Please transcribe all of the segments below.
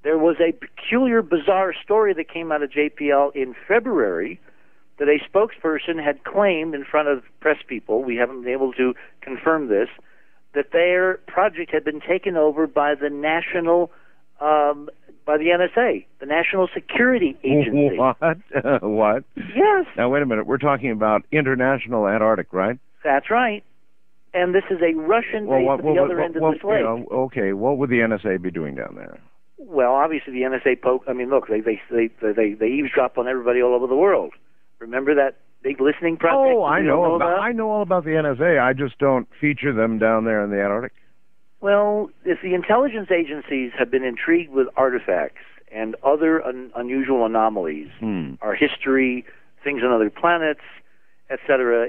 There was a peculiar, bizarre story that came out of JPL in February that a spokesperson had claimed in front of press people, we haven't been able to confirm this, that their project had been taken over by the by the NSA, the National Security Agency. What? What? Yes. Now, wait a minute. We're talking about international Antarctic, right? That's right. And this is a Russian base at the other end of this lake. Okay, what would the NSA be doing down there? Well, obviously the NSA look, they eavesdrop on everybody all over the world. Remember that big listening project? Oh, I know all about the NSA. I just don't feature them down there in the Antarctic. Well, if the intelligence agencies have been intrigued with artifacts and other unusual anomalies, our history, things on other planets, etc.,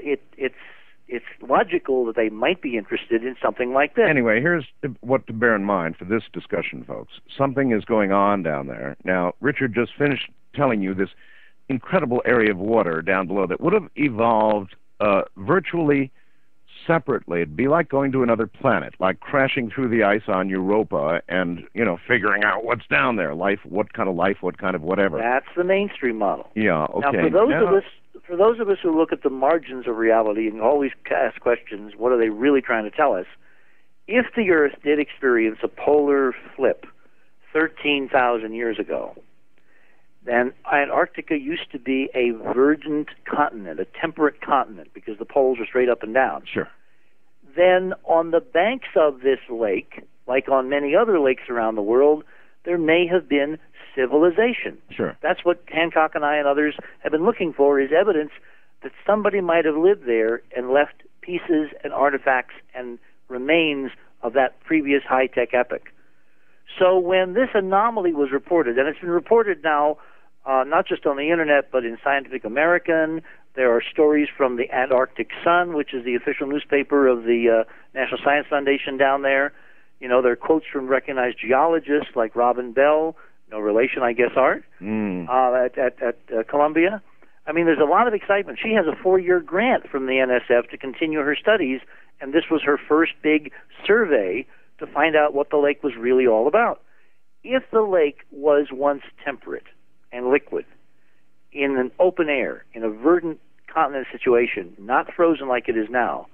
it's logical that they might be interested in something like this. Anyway, here's what to bear in mind for this discussion, folks. Something is going on down there. Now, Richard just finished telling you this incredible area of water down below that would have evolved virtually separately. It'd be like going to another planet, like crashing through the ice on Europa and, figuring out what's down there, what kind of life, what kind of whatever. That's the mainstream model. Yeah, okay. Now, for those of us who look at the margins of reality and always ask questions, what are they really trying to tell us? If the Earth did experience a polar flip 13,000 years ago, then Antarctica used to be a verdant continent, a temperate continent, because the poles are straight up and down. Sure. Then on the banks of this lake, like on many other lakes around the world, there may have been civilization. Sure. That's what Hancock and I and others have been looking for, is evidence that somebody might have lived there and left pieces and artifacts and remains of that previous high-tech epoch. So when this anomaly was reported, and it's been reported now not just on the Internet, but in Scientific American, there are stories from the Antarctic Sun, which is the official newspaper of the National Science Foundation down there. There are quotes from recognized geologists like Robin Bell, no relation, I guess, Art, at Columbia. I mean, there's a lot of excitement. She has a 4-year grant from the NSF to continue her studies, and this was her first big survey to find out what the lake was really all about. If the lake was once temperate and liquid, in an open air, in a verdant continent situation, not frozen like it is now,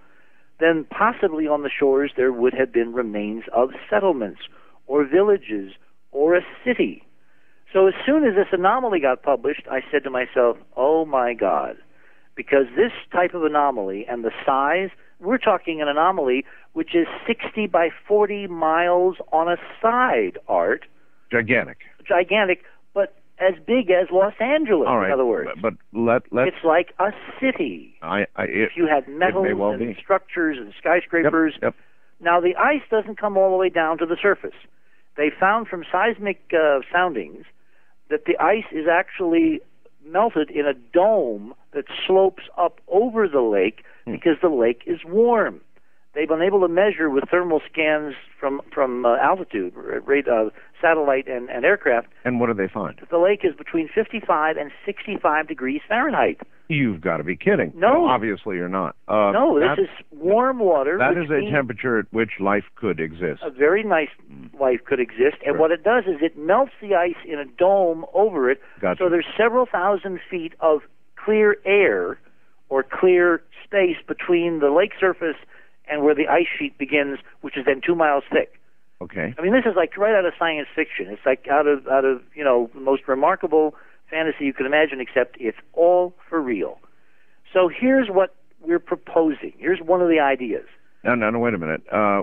then possibly on the shores there would have been remains of settlements or villages or a city. So as soon as this anomaly got published, I said to myself, oh my God, because this type of anomaly and the size, we're talking an anomaly which is 60 by 40 miles on a side, Art. Gigantic, but as big as Los Angeles, all right, in other words. But let's... It's like a city. If you had metals and structures and skyscrapers. Yep. Now, the ice doesn't come all the way down to the surface. They found from seismic soundings that the ice is actually melted in a dome that slopes up over the lake because the lake is warm. They've been able to measure with thermal scans from altitude, satellite and aircraft. And what do they find? The lake is between 55 and 65 degrees Fahrenheit. You've got to be kidding. No. Obviously you're not. No, this is warm water. That is a temperature at which life could exist. A very nice life could exist. And what it does is it melts the ice in a dome over it. Gotcha. So there's several thousand feet of clear air or clear space between the lake surface and where the ice sheet begins, which is then 2 miles thick. Okay. I mean, this is like right out of science fiction. It's like out of the most remarkable fantasy you can imagine, except it's all for real. So here's what we're proposing. Here's one of the ideas. No, wait a minute.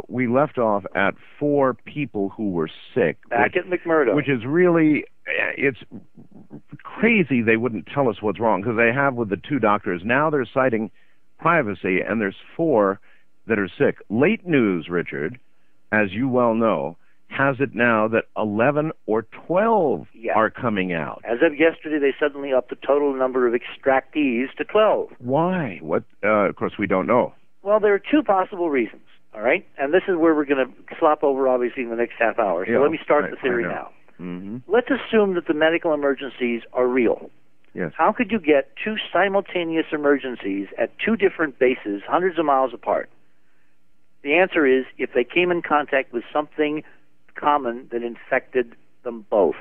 We left off at 4 people who were sick. Back at McMurdo. Which is really, it's crazy they wouldn't tell us what's wrong, because they have with the 2 doctors. Now they're citing privacy, and there's 4 that are sick. Late news, Richard, as you well know, has it now that 11 or 12 are coming out. As of yesterday, they suddenly upped the total number of extractees to 12. Why? What? Of course, we don't know. Well, there are 2 possible reasons, all right? And this is where we're going to slop over, obviously, in the next half hour. So let me start the theory now. Mm-hmm. Let's assume that the medical emergencies are real. Yes. How could you get 2 simultaneous emergencies at 2 different bases, hundreds of miles apart? The answer is if they came in contact with something common that infected them both.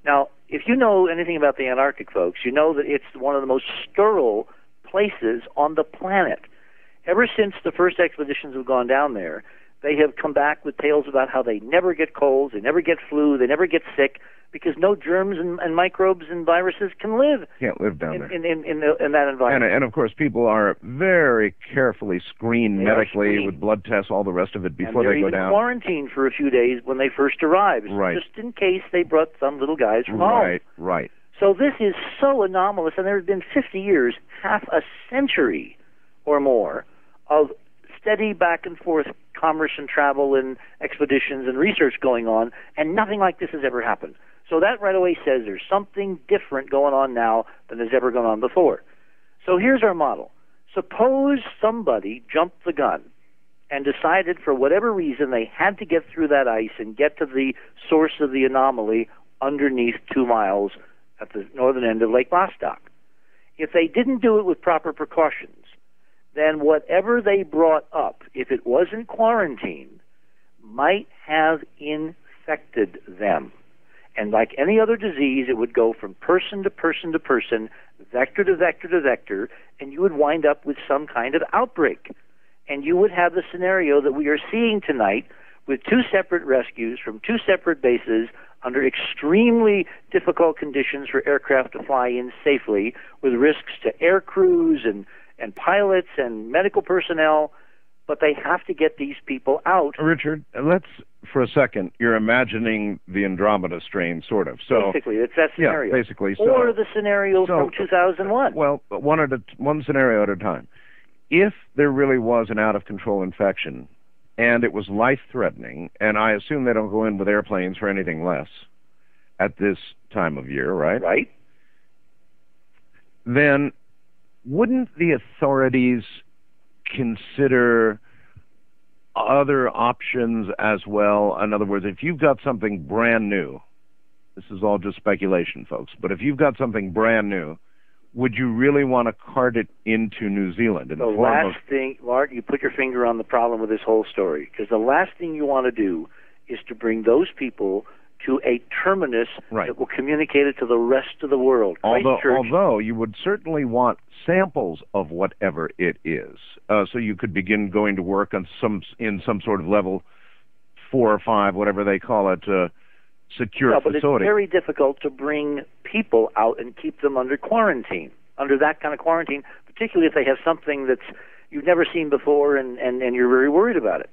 Now, if you know anything about the Antarctic, folks, you know that it's one of the most sterile places on the planet. Ever since the first expeditions have gone down there, they have come back with tales about how they never get colds, they never get flu, they never get sick, because no germs and microbes and viruses can live. Can't live down there in that environment. And of course, people are very carefully screened medically with blood tests, all the rest of it before they go down. They're even quarantined for a few days when they first arrive, just in case they brought some little guys from home. Right. So this is so anomalous, and there have been 50 years, half a century or more, of steady back and forth commerce and travel and expeditions and research going on, and nothing like this has ever happened. So that right away says there's something different going on now than has ever gone on before. So here's our model. Suppose somebody jumped the gun and decided for whatever reason they had to get through that ice and get to the source of the anomaly underneath 2 miles at the northern end of Lake Vostok. If they didn't do it with proper precautions, then whatever they brought up, if it wasn't quarantined, might have infected them. And like any other disease, it would go from person to person to person, vector to vector to vector, and you would wind up with some kind of outbreak. And you would have the scenario that we are seeing tonight with 2 separate rescues from 2 separate bases under extremely difficult conditions for aircraft to fly in safely, with risks to air crews and pilots and medical personnel, but they have to get these people out. Richard, let's, for a second, you're imagining the Andromeda strain, sort of. So basically, it's that scenario. Yeah, basically. Or the scenario from 2001. Well, one scenario at a time. If there really was an out-of-control infection, and it was life-threatening, and I assume they don't go in with airplanes for anything less at this time of year, right? Right. Then wouldn't the authorities consider other options as well? In other words, if you've got something brand new, this is all just speculation, folks, but if you've got something brand new, would you really want to cart it into New Zealand? The last thing, Lart, you put your finger on the problem with this whole story, because the last thing you want to do is to bring those people to a terminus that will communicate it to the rest of the world. Although you would certainly want samples of whatever it is, so you could begin going to work on some sort of level 4 or 5, whatever they call it, secure facility. But it's very difficult to bring people out and keep them under quarantine, under that kind of quarantine, particularly if they have something that's you've never seen before and you're very worried about it.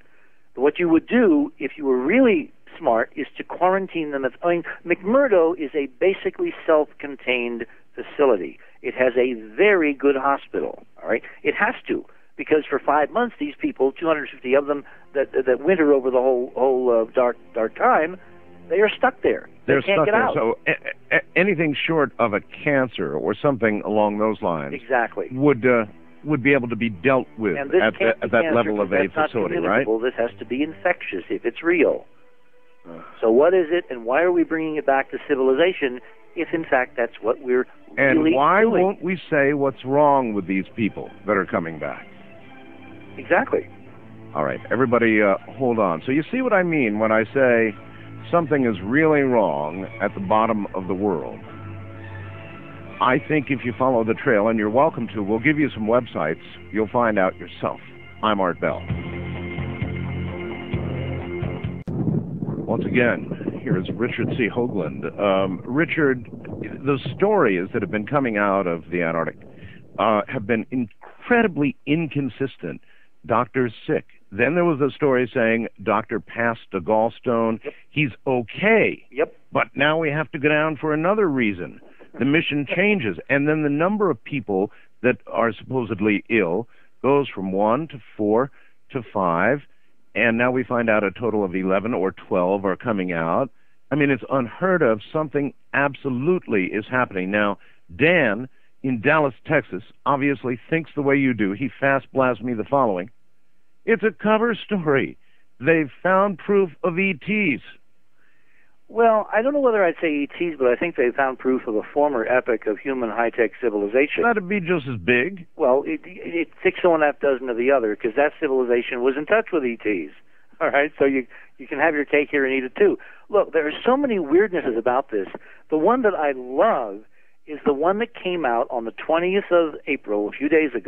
But what you would do if you were really smart is to quarantine them. McMurdo is a basically self-contained facility. It has a very good hospital. All right, it has to, because for 5 months these people, 250 of them that winter over the whole dark time, they are stuck there. They can't get out. So anything short of a cancer or something along those lines, exactly, would be able to be dealt with at that level of a facility, right? This has to be infectious if it's real. So what is it, and why are we bringing it back to civilization if, in fact, that's what we're really doing? And why won't we say what's wrong with these people that are coming back? Exactly. All right, everybody hold on. So you see what I mean when I say something is really wrong at the bottom of the world. I think if you follow the trail, and you're welcome to, we'll give you some websites. You'll find out yourself. I'm Art Bell. Once again, here is Richard C. Hoagland. Richard, the stories that have been coming out of the Antarctic have been incredibly inconsistent. Doctor's sick. Then there was a story saying doctor passed a gallstone. Yep. He's okay. Yep. But now we have to go down for another reason. The mission changes. And then the number of people that are supposedly ill goes from 1 to 4 to 5. And now we find out a total of 11 or 12 are coming out. I mean, it's unheard of. Something absolutely is happening. Now, Dan in Dallas, Texas, obviously thinks the way you do. He fast blasts me the following. It's a cover story. They've found proof of ETs. Well, I don't know whether I'd say ETs, but I think they found proof of a former epoch of human high-tech civilization. That'd be just as big. Well, it's 6 1/2 dozen of the other, because that civilization was in touch with ETs. All right, so you can have your cake here and eat it too. Look, there are so many weirdnesses about this. The one that I love is the one that came out on the 20th of April, a few days ago.